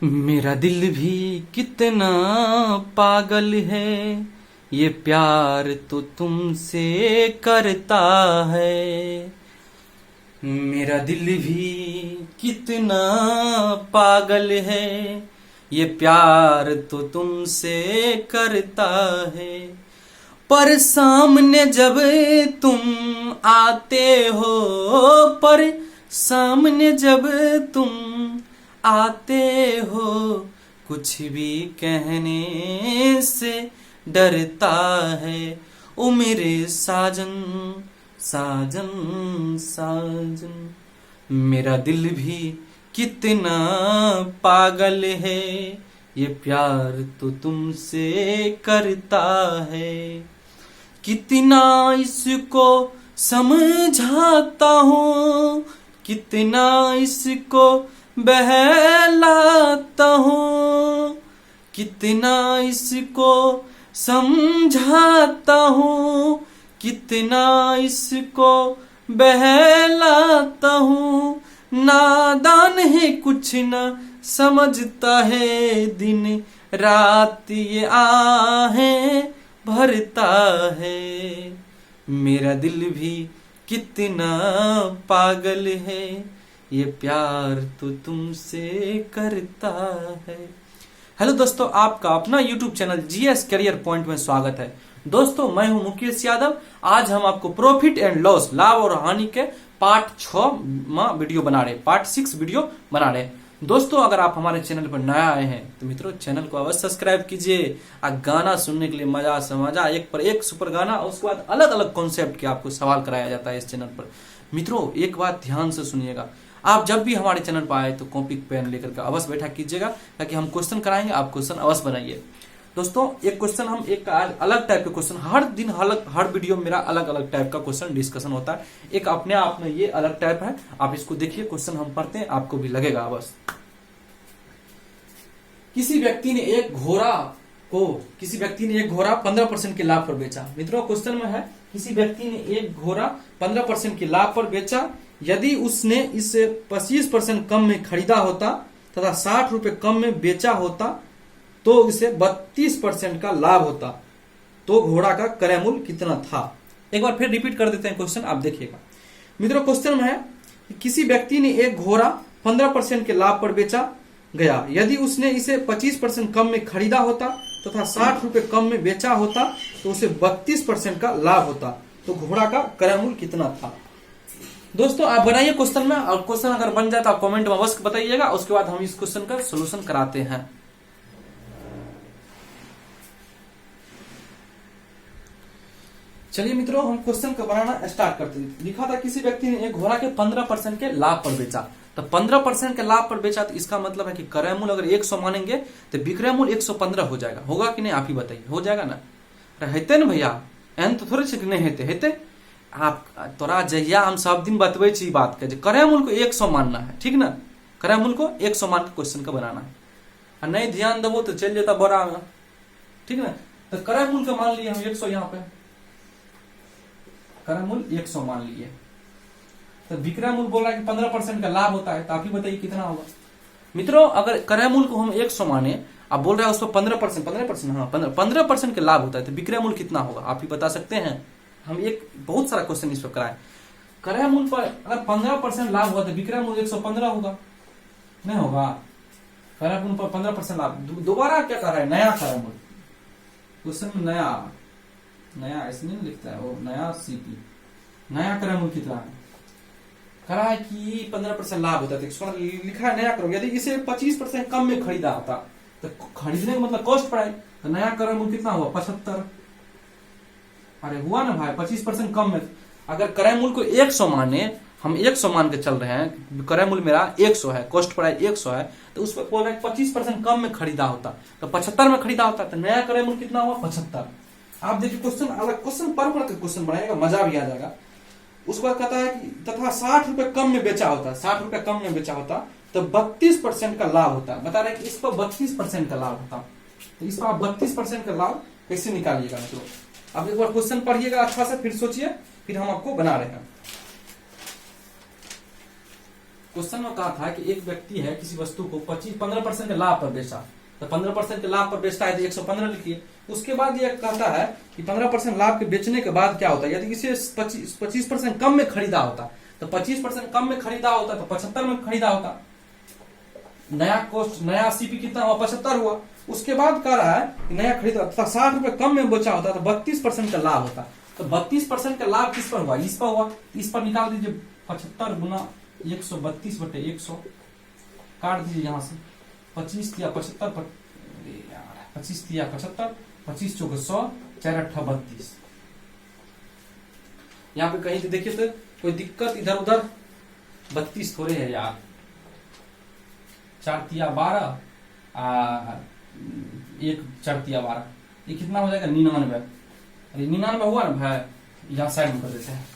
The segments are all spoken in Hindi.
मेरा दिल भी कितना पागल है, ये प्यार तो तुमसे करता है। मेरा दिल भी कितना पागल है, ये प्यार तो तुमसे करता है। पर सामने जब तुम आते हो, पर सामने जब तुम आते हो, कुछ भी कहने से डरता है। ओ मेरे साजन साजन साजन, मेरा दिल भी कितना पागल है, ये प्यार तो तुमसे करता है। कितना इसको समझाता हूँ, कितना इसको बहलाता हूँ, कितना इसको समझाता हूँ, कितना इसको बहलाता हूँ। नादान है कुछ ना समझता है, दिन रात ये आहें भरता है। मेरा दिल भी कितना पागल है, ये प्यार तो तुमसे करता है। हेलो दोस्तों, आपका अपना YouTube channel GS career point में स्वागत है। दोस्तों, मैं हूं मुकेश यादव। आज हम आपको प्रॉफिट एंड लॉस, लाभ और हानि के पार्ट 6 वीडियो बना रहे, पार्ट 6 वीडियो बना रहे। दोस्तों, अगर आप हमारे चैनल पर नया आए हैं तो मित्रों चैनल को अवश्य सब्सक्राइब कीजिए। गाना सुनने के लिए मजा से मजा, एक पर एक सुपर गाना, और उसके बाद अलग अलग कॉन्सेप्ट के आपको सवाल कराया जाता है इस चैनल पर। मित्रों, एक बात ध्यान से सुनिएगा, आप जब भी हमारे चैनल पर आए तो कॉपी पेन लेकर के अवश्य बैठा कीजिएगा, ताकि हम क्वेश्चन कराएंगे, आप क्वेश्चन अवश्य बनाइए। दोस्तों, एक क्वेश्चन हम एक अलग टाइप के क्वेश्चन हर दिन, हर वीडियो में मेरा अलग अलग टाइप का क्वेश्चन डिस्कशन होता है। एक अपने आप में ये अलग टाइप है, आप इसको देखिए। क्वेश्चन हम पढ़ते हैं, आपको भी लगेगा अवश्य। किसी व्यक्ति ने एक घोड़ा 15% के लाभ पर बेचा। मित्रों, क्वेश्चन में है, किसी व्यक्ति ने एक घोड़ा 15% के लाभ पर बेचा। यदि उसने इसे 25% कम में खरीदा होता तथा 60 रुपए कम में बेचा होता तो इसे 32% का लाभ होता, तो घोड़ा का क्रय मूल्य कितना था। एक बार फिर रिपीट कर देते हैं क्वेश्चन, आप देखिएगा। मित्रों, क्वेश्चन में है, किसी व्यक्ति ने एक घोड़ा 15% के लाभ पर बेचा गया। यदि उसने इसे 25% कम में खरीदा होता तथा 60 रुपए कम में बेचा होता तो उसे 32% का लाभ होता, तो घोड़ा का क्रय मूल्य कितना था। दोस्तों, आप बनाइए क्वेश्चन में, और क्वेश्चन अगर बन जाए तो आप कमेंट में अवश्य बताइएगा। उसके बाद हम इस क्वेश्चन का सोल्यूशन कराते हैं। चलिए मित्रों, हम क्वेश्चन का बनाना स्टार्ट करते हैं। लिखा था, किसी व्यक्ति ने एक घोड़ा के 15% के लाभ पर बेचा। तो 15% के लाभ पर बेचा, तो इसका मतलब है कि क्रय मूल्य अगर 100 मानेंगे तो विक्रय मूल्य 115 हो जाएगा। होगा कि नहीं, आप ही बताइए, हो जाएगा ना? अरे हेते ना भैया, एहन तो थोड़े छे कि नहीं हेते। आप तोरा जहिया हम सब दिन बतबे छी बात के, क्रय मूल्य को 100 मानना है, ठीक ना? क्रय मूल्य को 100 मान के क्वेश्चन का बनाना है, और नहीं ध्यान देवो तो चल जाता बड़ा में, ठीक ना? तो क्रय मूल्य का मान लिए हम 100, यहाँ पे क्रय मूल्य 100 मान लिए। तो विक्रय मूल्य बोल रहा है कि 15% का लाभ होता है, तो आप ही बताइए कितना होगा। मित्रों, अगर क्रय मूल्य को हम 100 माने, आप बोल रहे हैं उस पर 15% के लाभ होता है, तो विक्रय मूल्य कितना होगा, आप ही बता सकते हैं। हम एक बहुत सारा क्वेश्चन इस पर कराए। क्रय मूल्य पर अगर 15% लाभ हुआ तो विक्रय मूल्य 115 होगा, नहीं होगा? क्रय मूल्य पर 15% लाभ, दोबारा क्या कर रहा है, नया क्रय मूल्य। क्वेश्चन में नया इसमें नहीं लिखता है, वो नया सीपी, नया क्रय मूल्य कितना है? करा है कि 15% लाभ होता है, लिखा है नया क्रय। यदि इसे 25% कम में खरीदा होता तो खरीदने का मतलब कॉस्ट प्राइस, तो नया क्रय मूल्य कितना हुआ? 75। अरे हुआ ना भाई, 25% कम में। अगर क्रय मूल्य को 100 माने, हम 100 मान के चल रहे हैं, क्रय मूल्य मेरा 100 है, कॉस्ट प्राइस 100 है, तो उस पर बोल रहे हैं 25% कम में खरीदा होता तो 75 में खरीदा होता, तो नया क्रय मूल्य कितना हुआ? 75। आप देखिए, क्वेश्चन अलग, क्वेश्चन पर क्वेश्चन बनाएगा, मजा भी आ जाएगा। उसके बाद कहता है कि तथा 60 रुपए कम में बेचा होता, 60 रुपए कम में बेचा होता तो 32% का लाभ होता। बता रहे कि इस पर 32% का लाभ होता, तो इस पर आप 32% का लाभ कैसे निकालिएगा मित्रों? अब एक बार क्वेश्चन पढ़िएगा अच्छा से, फिर सोचिए, फिर हम आपको बना रहे हैं। क्वेश्चन में कहा था कि एक व्यक्ति है किसी वस्तु को 15% के लाभ पर बेचा, तो 15% के लाभ पर बेचता है तो 115 लिखिए। उसके बाद यह कहता है कि 15% लाभ के बेचने के बाद क्या होता है, यदि इसे 25% कम में खरीदा होता, तो 25% कम में खरीदा होता तो 75 में खरीदा होता। नया कॉस्ट, नया सीपी कितना हुआ, 75 हुआ। उसके बाद कह रहा है कि नया खरीदा था 60 रुपए कम में बेचा होता तो 32% का लाभ होता। तो 32% का लाभ किस पर हुआ, इस पर हुआ। इस पर निकाल दीजिए 75 गुना 132 बटे 100, काट दीजिए यहां से। 25 दिया 75, 25 दिया 75, 25 चौके 100, 4 अट्ठा 32। यहाँ पे कहीं देखिए तो कोई दिक्कत इधर उधर 32 थोड़े है यार। 4 तिया 12, 1 4 तिया 12, ये कितना हो जाएगा 99। अरे 99 हुआ ना भाई, यहाँ साइड में कर देते हैं।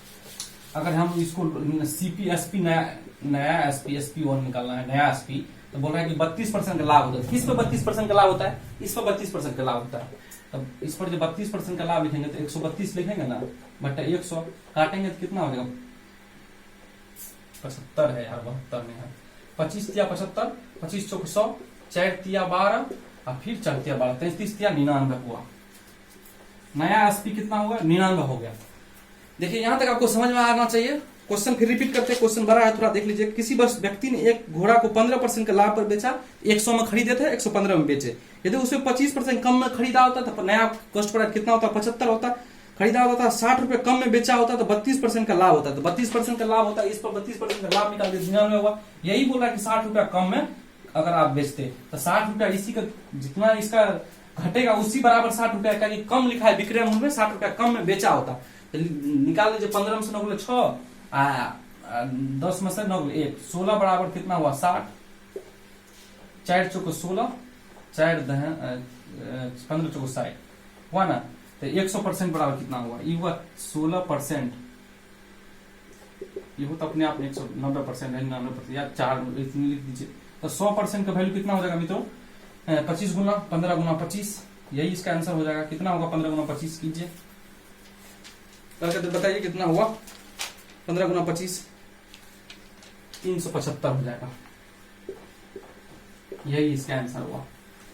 अगर हम इसको सीपी एसपी नया एसपी SPO1 निकालना है, नया एसपी, तो बोल रहा है कि 32% का लाभ होता है। किस पे 32% का लाभ होता है, इस पर 32% का लाभ होता है। तब इस पर जब 32% का लाभ लिखेंगे तो 132 लिखेंगे ना, बटा 100 काटेंगे तो कितना हो जाएगा, 75 है यार, 72 में है। 25 तिया 75, 25 चौक 100, 4 तिया 12 और फिर 4 तिया 12, 33 तिया 99 हुआ। नया एसपी कितना होगा, 99 हो गया। देखिए यहां तक आपको समझ में आना चाहिए। क्वेश्चन फिर रिपीट करते हैं, क्वेश्चन बड़ा है, थोड़ा देख लीजिए। किसी व्यक्ति ने एक घोड़ा को 15% के लाभ पर बेचा, 100 में खरीदे थे, 115 में बेचे। यदि उसे 25% कम में खरीदा होता तो नया कॉस्ट प्राइस कितना होता, 75 होता। खरीदा होता था 60 रुपए कम में बेचा होता तो 32% का लाभ होता। तो 32% का लाभ होता है, इस पर 32% का लाभ निकाल के 99 हुआ। यही बोल रहा है कि 60 रुपया कम में अगर आप बेचते तो 60 रुपया इसी का जितना इसका घटेगा उसी बराबर 60 रुपया का कम लिखा है विक्रय मूल्य में, 60 रुपया कम में बेचा होता। तो निकाल लीजिए 15 में से 9 6, 10 में से 9 1, 16 बराबर कितना हुआ 60, 4 चौक 16, 4 15 चौक 60 हुआ ना। तो 100% बराबर कितना हुआ, ये हुआ 16%। ये होता अपने आप में 190% है, 99% या 4 इतनी लिख दीजिए। तो 100% का वैल्यू कितना हो जाएगा मित्रों, 25 गुना 15 गुना 25, यही इसका आंसर हो जाएगा। कितना होगा 15 गुना 25 कीजिए करके बताइए कितना हुआ, 15 गुना 25 375 हो जाएगा। यही इसका आंसर हुआ।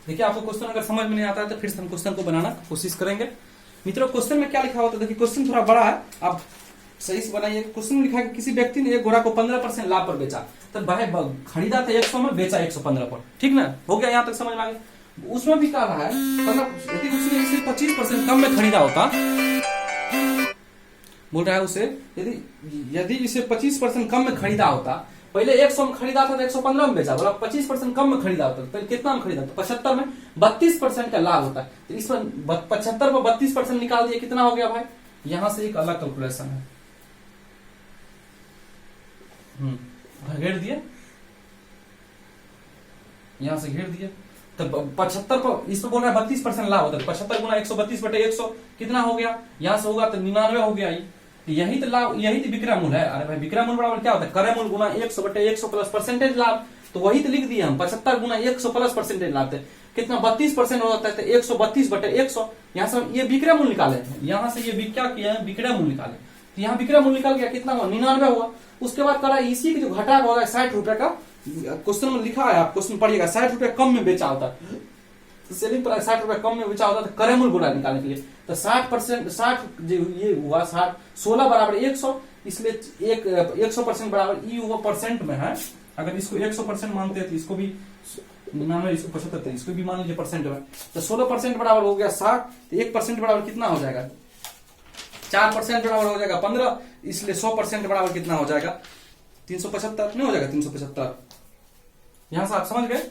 देखिए आपको क्वेश्चन अगर समझ में नहीं आता है तो फिर से हम क्वेश्चन को बनाना कोशिश करेंगे। मित्रों क्वेश्चन में क्या लिखा हुआ था, देखिए क्वेश्चन थोड़ा बड़ा है, आप सही से बनाइए। क्वेश्चन में लिखा है कि किसी व्यक्ति ने एक घोड़ा को 15% लाभ पर बेचा, तो भाई खरीदा था 100 में, बेचा 115 पर, ठीक ना, हो गया यहाँ तक समझ में आ गया। उसमें भी कहा रहा है यदि उसने इसे 25% कम में खरीदा होता, बोल रहा है उसे यदि इसे 25% कम में खरीदा होता, पहले 100 में खरीदा था तो 115 में बेचा, बोला 25% कम में खरीदा होता तो कितना में खरीदा, तो 75 में 32% का लाभ होता है। तो इसमें 75 पर 32% निकाल दिया, कितना हो गया भाई, यहां से एक अलग कैलकुलेशन है, घेर दिए, यहां से घेर दिए। तो 75 पर इस पर बोल रहा है 32% लाभ होता है, 75 गुना 132 बटे 100 कितना हो गया, यहां से होगा तो 99 हो गया। यही तो लाभ, यही तो विक्रय मूल्य है। अरे भाई विक्रय मूल्य बराबर क्या होता है, क्रय मूल्य गुना 100 बटे 100 प्लस परसेंटेज लाभ, तो वही तो लिख दिए हम 75 गुना 100 प्लस परसेंटेज लाभ थे, कितना 32% हो जाता है, तो 132 बटे 100। यहाँ से ये विक्रय मूल्य निकाले, यहाँ से ये क्या किया है, विक्रय मूल्य निकाले, तो यहाँ विक्रय मूल्य निकाल गया, कितना हुआ 99 हुआ। उसके बाद करा इसी की जो घटा होगा 60 रुपए का, क्वेश्चन में लिखा है, आप क्वेश्चन पढ़िएगा, 60 रुपए कम में बेचा होता है, सेलिंग प्राइस 60 रुपए कम में बेचा होता है, तो क्रय मूल्य गुना निकालने के लिए, तो 60% 60 ये हुआ 60, 16 बराबर 100, इसलिए 100% बराबर ई हुआ परसेंट में है। अगर इसको 100% मानते हैं तो इसको भी 99, इसको 75, इसको भी मान लीजिए परसेंट में, तो 16% बराबर हो गया 60, तो 1% बराबर कितना हो जाएगा, 4% बराबर हो जाएगा 15, इसलिए 100% बराबर कितना हो जाएगा 375, नहीं हो जाएगा 375। यहां से आप समझ गए,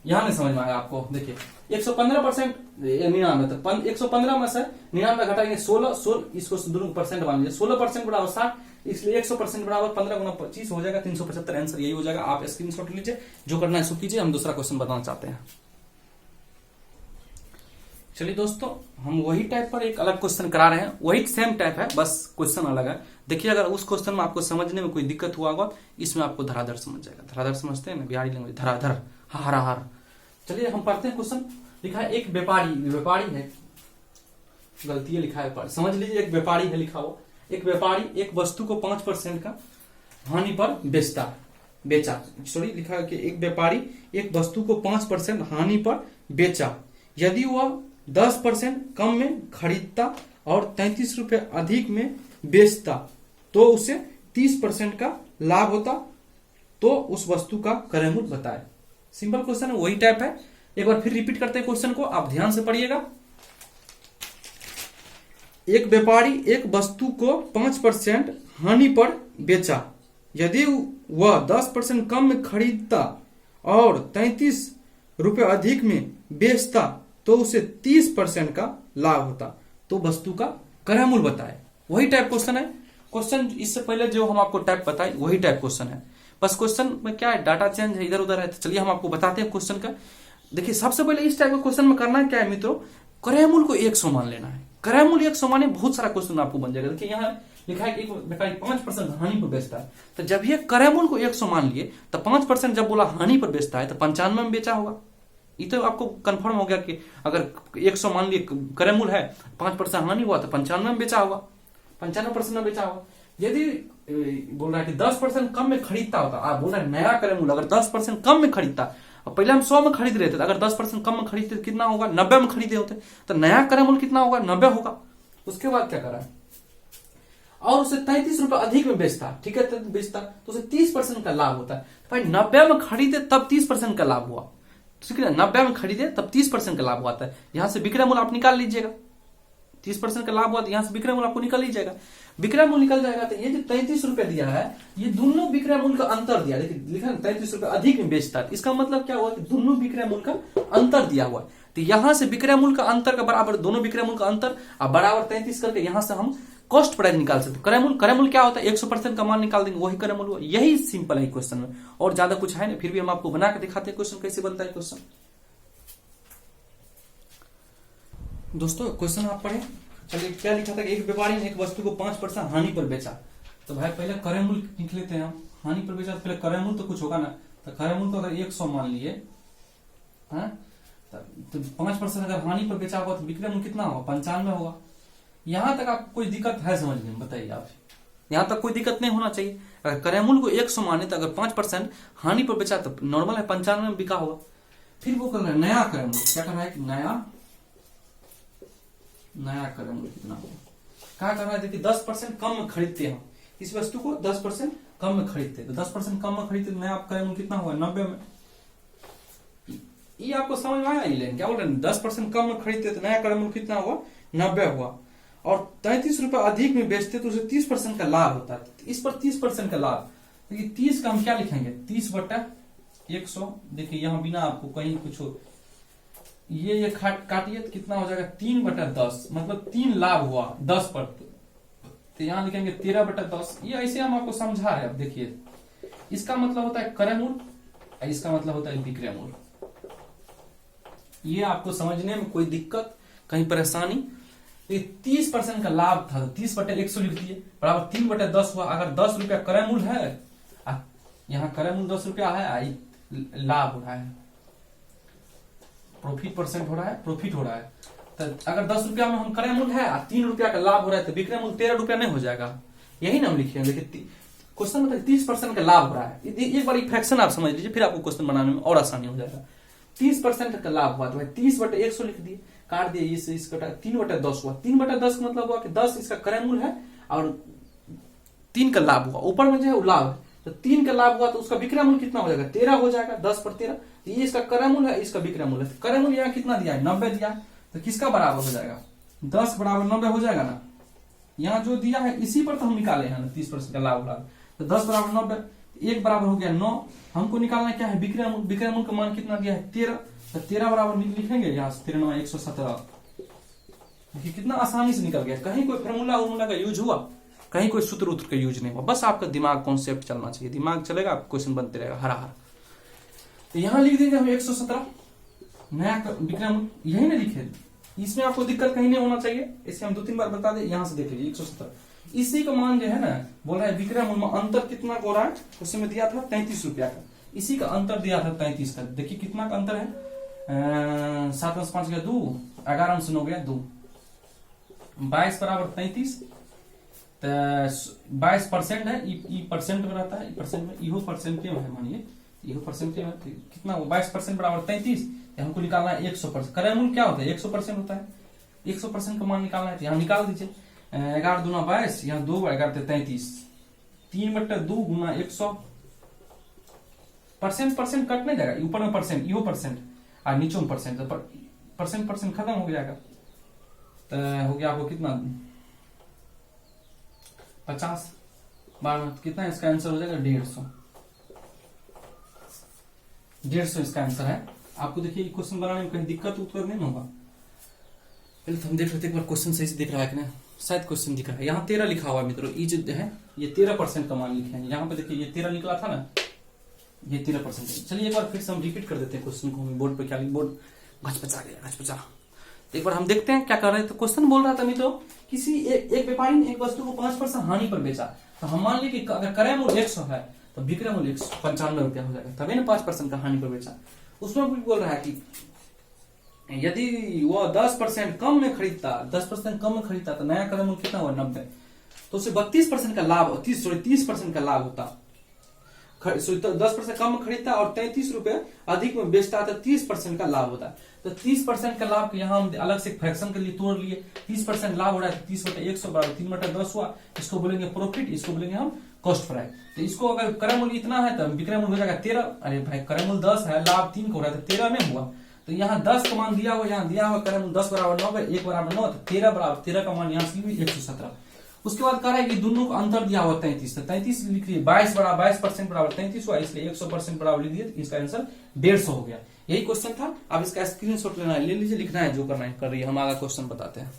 यहां नहीं समझ में आया आपको। देखिए 115% 99, तो 115 में से 99 घटाएंगे 16, इसको दोनों परसेंट मान लीजिए, 16% बराबर 60, इसलिए 100% बराबर 15 गुना 25 हो जाएगा 375, आंसर यही हो जाएगा। आप स्क्रीनशॉट लीजिए, जो करना है सो कीजिए, हम दूसरा क्वेश्चन बताना चाहते हैं। चलिए दोस्तों, हम वही टाइप पर एक अलग क्वेश्चन करा रहे हैं, वही सेम टाइप है, बस क्वेश्चन अलग है। देखिए अगर उस क्वेश्चन में आपको समझने में कोई दिक्कत हुआ होगा, इसमें आपको धराधर समझ जाएगा। धराधर समझते हैं ना बिहारी लैंग्वेज, धराधर, हार। चलिए हम पढ़ते हैं क्वेश्चन। लिखा है एक व्यापारी है, गलती है लिखा है, समझ लीजिए एक व्यापारी है लिखा हो, एक व्यापारी एक वस्तु को 5% का हानि पर बेचता है, बेचा, सॉरी लिखा है कि एक व्यापारी एक वस्तु को 5% हानि पर बेचा, यदि वह 10% कम में खरीदता और 33 रुपए अधिक में बेचता तो उसे 30% का लाभ होता, तो उस वस्तु का क्रय मूल्य बताए। सिंपल क्वेश्चन है, वही टाइप है। एक बार फिर रिपीट करते हैं क्वेश्चन को, आप ध्यान से पढ़िएगा। एक व्यापारी एक वस्तु को 5% हानि पर बेचा, यदि वह 10% कम में खरीदता और 33 रुपए अधिक में बेचता तो उसे 30% का लाभ होता, तो वस्तु का क्रय मूल्य बताए। वही टाइप क्वेश्चन है। क्वेश्चन इससे पहले जो हम आपको टाइप बताए वही टाइप क्वेश्चन है, बस क्वेश्चन में क्या है, डाटा चेंज है, इधर उधर है। तो चलिए हम आपको बताते हैं क्वेश्चन का। देखिए सबसे पहले इस टाइप के क्वेश्चन में करना क्या है मित्रों, क्रय मूल्य को 100 मान लेना है। क्रय मूल्य 100 माने बहुत सारा क्वेश्चन आपको बन जाएगा। देखिए यहाँ लिखा है कि एक व्यापारी 5% हानि पर बेचता है, तो जब ये क्रय मूल्य को 100 मान लिए तो 5% जब बोला हानि पर बेचता है तो 95 में बेचा होगा। ये तो आपको कंफर्म हो गया कि अगर 100 मान लिए क्रय मूल्य है, 5% हानि हुआ तो 95 में बेचा होगा, 95% में बेचा होगा। यदि बोल रहा है कि 10% कम में खरीदता होता, आप बोल रहे हैं नया क्रय मूल्य अगर 10% कम में खरीदता, पहले हम 100 में खरीद रहे थे, अगर 10% कम में खरीदते तो कितना होगा, 90 में खरीदे होते, तो नया क्रय मूल्य कितना होगा, 90 होगा। उसके बाद क्या करा और उसे 33 रुपए अधिक में बेचता, ठीक है, बेचता तो उसे 30% का लाभ होता है। भाई 90 में खरीदे तब 30% का लाभ हुआ, ठीक है, 90 में खरीदे तब 30% का लाभ आता है। यहां से विक्रय मूल्य आप निकाल लीजिएगा, 30% का लाभ हुआ तो यहां से विक्रय मूल्य आपको निकल लीजिएगा। विक्रय मूल्य निकल जाएगा तो ये जो 33 रुपए दिया है, ये दोनों विक्रय मूल्य का अंतर दिया, देखिए लिखा है 33 रुपए अधिक में बेचता है, इसका मतलब क्या हुआ कि दोनों विक्रय मूल्य का अंतर दिया हुआ है। तो यहां से विक्रय मूल्य का अंतर का बराबर दोनों विक्रय मूल्य का अंतर और बराबर 33 करके यहां से हम कॉस्ट प्राइस निकाल सकते। क्रय मूल्य क्या होता है, 100% का मान निकाल देंगे, वही क्रय मूल्य। यही सिंपल है क्वेश्चन में, और ज्यादा कुछ है नहीं। फिर भी हम आपको बना के दिखाते हैं क्वेश्चन कैसे बनता है क्वेश्चन। दोस्तों क्वेश्चन आप पढ़े, चलिए क्या लिखा था कि एक व्यापारी ने एक वस्तु को 5% हानि पर बेचा। तो भाई पहले क्रय मूल्य लिख लेते हैं हम। हानि पर बेचा तो पहले क्रय मूल्य तो कुछ होगा ना, तो क्रय मूल्य तो अगर 100 मान लिए, तो 5% अगर हानि पर बेचा होगा तो विक्रय मूल्य कितना होगा, 95 होगा। यहां तक आपको कोई दिक्कत है समझने में, बताइए आप। यहां तक कोई दिक्कत नहीं होना चाहिए। अगर क्रय मूल्य को 100 माने तो अगर 5% हानि पर बेचा तो नॉर्मल है 95 में बिका होगा। फिर वो कर रहा है नया क्रय मूल्य, क्या कर रहा है कि नया क्रय मूल्य कितना होगा, क्या कर रहा है, देखिए 10% कम में खरीदते हैं इस वस्तु को, 10% कम में खरीदते, तो 10% कम में खरीदते, नया क्रय मूल्य कितना होगा, 90 में। ये आपको समझ में आया लेकिन क्या बोल रहे हैं, 10% कम में खरीदते तो नया क्रय मूल्य कितना हुआ, 90 हुआ, और 33 रुपए अधिक में बेचते तो उसे 30% का लाभ होता है। इस पर 30% का लाभ, देखिए 30 का हम क्या लिखेंगे, 30/100। देखिए यहाँ बिना आपको कहीं कुछ ये काटिए तो कितना हो जाएगा, 3/10, मतलब 3 लाभ हुआ 10 पर, तो यहाँ लिखेंगे 13/10। ये ऐसे हम आपको समझा रहे हैं। अब देखिए इसका मतलब होता है क्रय मूल्य, इसका मतलब होता है विक्रय मूल्य। ये आपको समझने में कोई दिक्कत, कहीं परेशानी, 30% का लाभ था, 30/100 लिख दिए, बराबर 3/10 हुआ। अगर 10 रुपया क्रय मूल्य है, यहाँ क्रय मूल्य 10 रुपया है, लाभ हो रहा है, प्रॉफिट परसेंट हो रहा है, प्रॉफिट हो रहा है। तो अगर 10 रुपया में हम क्रय मूल्य है और 3 रुपया का लाभ हो रहा है तो विक्रय मूल्य 13 रुपया नहीं हो जाएगा। यही ना हम लिखे, देखिए क्वेश्चन में 30% का लाभ हो रहा है। एक बार फ्रैक्शन आप समझ लीजिए, फिर आपको क्वेश्चन बनाने में और आसानी हो जाएगा। 30% का लाभ हुआ तो भाई 30/100 लिख दिए, काट दिए, इसका 3/10 हुआ। 3/10 का मतलब हुआ कि 10 इसका क्रय मूल्य है और 3 का लाभ हुआ, ऊपर में जो है वो लाभ है, तो 3 का लाभ हुआ तो उसका विक्रय मूल्य कितना हो जाएगा, 13 हो जाएगा। 10/13 ये इसका क्रय मूल्य है, इसका विक्रय मूल्य है। क्रय मूल्य यहाँ कितना दिया है, 90 दिया है, तो किसका बराबर हो जाएगा, 10 बराबर 90 हो जाएगा ना। यहाँ जो दिया है इसी पर तो हम निकाले हैं ना, 30% का लाभ हुआ, तो 10 बराबर 90, 1 बराबर हो गया 9। हमको निकालना क्या है, विक्रय मूल्य। विक्रय मूल्य का मान कितना दिया है, 13, तो 13 बराबर लिखेंगे यहाँ से 13 117। देखिए कितना आसानी से निकल गया, कहीं कोई फॉर्मूला का यूज हुआ, कहीं कोई सूत्र उत्र का यूज नहीं हुआ, बस आपका दिमाग कॉन्सेप्ट चलना चाहिए। दिमाग चलेगा क्वेश्चन बनते रहेगा हरा हरा। तो यहां लिख देंगे हम 117 नया विक्रय मूल्य, यही ना लिखे, इसमें आपको दिक्कत कहीं नहीं होना चाहिए। इसे हम 2-3 बार बता दें, यहां से देख लीजिए 117। इसी का मान जो है ना, बोल रहा है विक्रय मूल्य में अंतर कितना हो रहा है, उसमें दिया था 33 रुपया का, इसी का अंतर दिया था 33 का। देखिए कितना का अंतर है, 7 में 5 गया 2, 11 में 9 गया 2, 22 बराबर 33, 22% है, ई परसेंट में रहता है, परसेंट में इहो परसेंट में है, मानिए इहो परसेंट में कितना हुआ 22% बराबर 33। हमको निकालना है 100%। क्रय मूल्य क्या होता है 100% होता है, 100% का मान निकालना है तो यहाँ निकाल दीजिए। 11 दूना 22, यहाँ 2 11 33, 3/2 गुना 100। परसेंट कट नहीं जाएगा, ऊपर में परसेंट इहो परसेंट और नीचे में परसेंट, तो परसेंट खत्म हो जाएगा। तो हो गया आपको कितना 50 बार कितना, इसका आंसर हो जाएगा 150 इसका आंसर है। आपको देखिए क्वेश्चन बनाने में कहीं दिक्कत उत्तर नहीं होगा। पहले तो हम देख लेते एक बार क्वेश्चन सही से दिख रहा है कि नहीं। शायद क्वेश्चन दिख रहा है, यहाँ 13 लिखा हुआ है मित्रों, ये जो है ये 13% का मान लिखे हैं। यहाँ पे देखिए ये 13 निकला था ना, ये 13%। चलिए एक बार फिर से हम रिपीट कर देते हैं क्वेश्चन को। बोर्ड पे क्या बोर्ड घचपचा गया घचपचा। तो एक बार हम देखते हैं क्या कर रहे थे। क्वेश्चन बोल रहा था मित्रों, किसी एक व्यापारी ने एक वस्तु को 5% हानि पर बेचा। तो हम मान लीजिए कि अगर क्रय मूल्य 100 है तो विक्रय मूल्य 195 रुपया हो जाएगा, तभी ना 5% का हानि पर बेचा। उसमें भी बोल रहा है कि यदि वो 10% कम में खरीदता, 10% कम में खरीदता तो नया क्रय मूल्य कितना हुआ 90, तो उसे 32% का लाभ 30% का लाभ होता। 10% कम में खरीदता और 33 रुपए अधिक में बेचता तो 30% का लाभ होता है। तो 30% का लाभ यहाँ हम अलग से फ्रैक्शन के लिए तोड़ लिए। 30% लाभ हो रहा है, 30/100 बराबर 3/10 हुआ। इसको बोलेंगे प्रॉफिट, इसको बोलेंगे हम कॉस्ट प्राइस। तो इसको अगर क्रय मूल्य इतना है तो विक्रय मूल्य हो जाएगा 13। अरे भाई क्रय मूल्य 10 है, लाभ 3 को हो रहा है तो 13 में हुआ। तो यहाँ 10 का मान दिया हुआ, यहाँ दिया हुआ क्रय मूल्य 10 बराबर 9, 1 बराबर 9, तो 13 बराबर 13 का मान यहाँ से 117। उसके बाद कह रहा है कि दोनों को अंतर दिया हुआ 33, तो 33 लिख लिए। 22% बराबर 33 हुआ, इसलिए 100% बराबर लिख दिए, तो इसका आंसर 150 हो गया। यही क्वेश्चन था। अब इसका स्क्रीनशॉट लेना है, ले लीजिए, लिखना है, जो करना है कर रही है। हम आगे क्वेश्चन बताते हैं।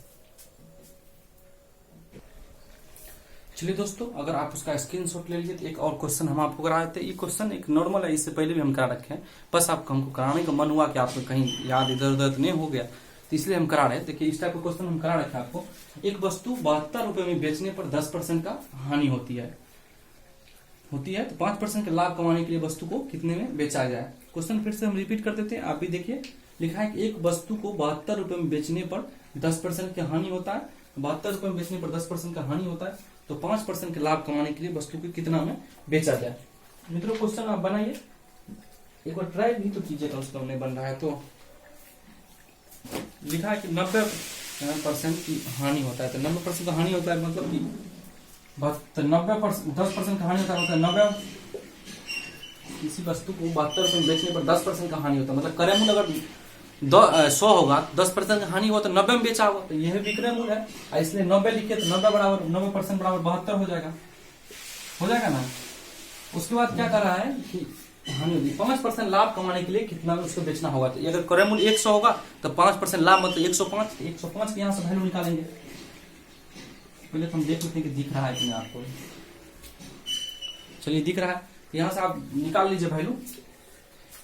चलिए दोस्तों, अगर आप उसका स्क्रीनशॉट ले लीजिए तो एक और क्वेश्चन हम आपको करा देते हैं। ये क्वेश्चन एक नॉर्मल है, इससे पहले भी हम करा रखे हैं, बस आपको हमको कराने का मन हुआ कि आपको कहीं याद इधर उधर नहीं हो गया, तो इसलिए हम करा रहे हैं। देखिए इस टाइप का क्वेश्चन हम करा रखे आपको। एक वस्तु 72 रुपए में बेचने पर 10% का हानि होती है तो 5% का लाभ कमाने के लिए वस्तु को कितने में बेचा जाए। क्वेश्चन फिर से हम रिपीट कर देते हैं, आप भी देखिए। लिखा है कि एक वस्तु को 72 रुपए में बेचने पर 10% का हानि होता है। 72 रुपए में बेचने पर 10% का हानि होता है, तो 5% का लाभ कमाने के लिए वस्तु को कितना में बेचा जाए। मित्रों क्वेश्चन आप बनाइए, एक बार ट्राई भी तो कीजिएगा, उसका नहीं बन रहा है तो। लिखा है कि 90% की हानि होता है, तो 90% का हानि होता है मतलब कि 90% 10% का हानि होता है 90। किसी वस्तु को 72 रुपए में बेचने पर 10% का हानि होता है, मतलब क्रय मूल्य अगर 100 होगा, 10% का हानि हुआ तो 90 में बेचा होगा, तो यह विक्रय मूल्य है। इसलिए 90 लिखे तो 90% बराबर 72 हो जाएगा ना। उसके बाद क्या कर रहा है कि हानि होगी 5% लाभ कमाने के लिए कितना में उसको बेचना होगा। तो अगर क्रय मूल्य 100 होगा तो 5% लाभ मतलब 105। 105 के यहाँ से वैल्यू निकालेंगे। पहले तो हम देख लेते हैं कि दिख रहा है कि नहीं आपको। चलिए दिख रहा है, यहाँ से आप निकाल लीजिए वैल्यू।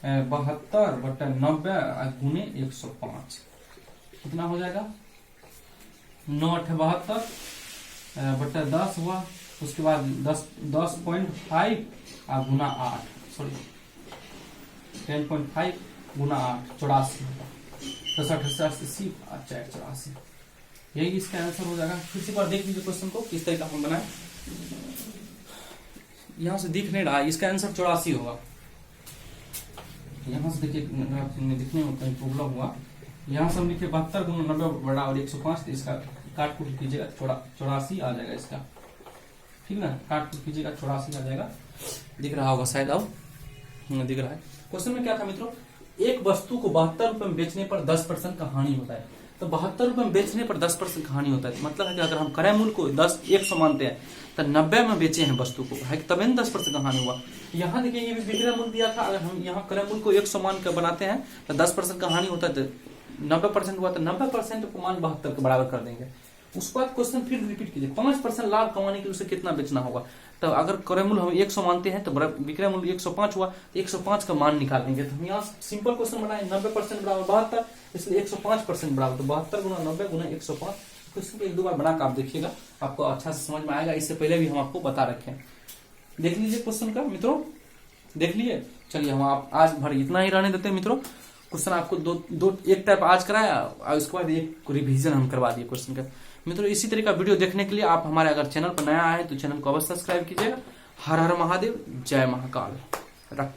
72/90 गुने 105 कितना हो जाएगा 9/72/10 हुआ। उसके बाद 10.5 गुना 8, सॉरी 10.5 गुना 8 84 होगा। 10/8 84, यही इसका आंसर हो जाएगा। फिर से बार देख लीजिए क्वेश्चन को किस तरीके हम बनाए। यहाँ से दिख नहीं रहा, इसका आंसर 84 होगा। यहाँ से देखिए दिखने में कहीं प्रॉब्लम हुआ। यहाँ से हम लिखे 72 गुना 90 बड़ा और 105, तो इसका काट कुट कीजिएगा 84 आ जाएगा इसका, ठीक ना। काट कुट कीजिएगा 84 आ जाएगा। दिख रहा होगा शायद, अब दिख रहा है। क्वेश्चन में क्या था मित्रों, एक वस्तु को 72 रुपए में बेचने पर 10% का हानि होता है। तो 72 रुपए में बेचने पर 10% का हानि होता है, मतलब है कि अगर हम क्रय मूल्य को 100 मानते हैं तो 90 में बेचे हैं वस्तु को, है तब 10% का हानि हुआ। यहाँ देखिए ये भी विक्रय मूल्य दिया था, अगर हम यहाँ क्रय मूल्य को 100 मान कर बनाते हैं तो 10% का हानि होता है, तो 90% हुआ तो 90% को मान 72 के बराबर कर देंगे। उसके बाद क्वेश्चन फिर रिपीट कीजिए, 5% लाभ कमाने के लिए उसे कितना बेचना होगा। तो अगर क्रय मूल्य हम 100 मानते हैं तो विक्रय मूल्य 105 हुआ, तो 105 का मान निकाल देंगे। तो हम यहाँ सिंपल क्वेश्चन बनाए, 90% बराबर 72, इसलिए 105% बराबर, तो 72 गुना 90 गुना 105। क्वेश्चन को एक दो बार बना कर आप देखिएगा, आपको अच्छा से समझ में आएगा। इससे पहले भी हम आपको बता रखे हैं, देख लीजिए क्वेश्चन का मित्रों, देख लिए। चलिए हम आप आज भर इतना ही रहने देते हैं मित्रों। क्वेश्चन आपको एक टाइप आज कराया और उसके बाद एक रिवीजन हम करवा दिए क्वेश्चन का। मित्रों इसी तरह का वीडियो देखने के लिए आप हमारे अगर चैनल पर नया आए तो चैनल को अवश्य सब्सक्राइब कीजिएगा। हर हर महादेव, जय महाकाल। रख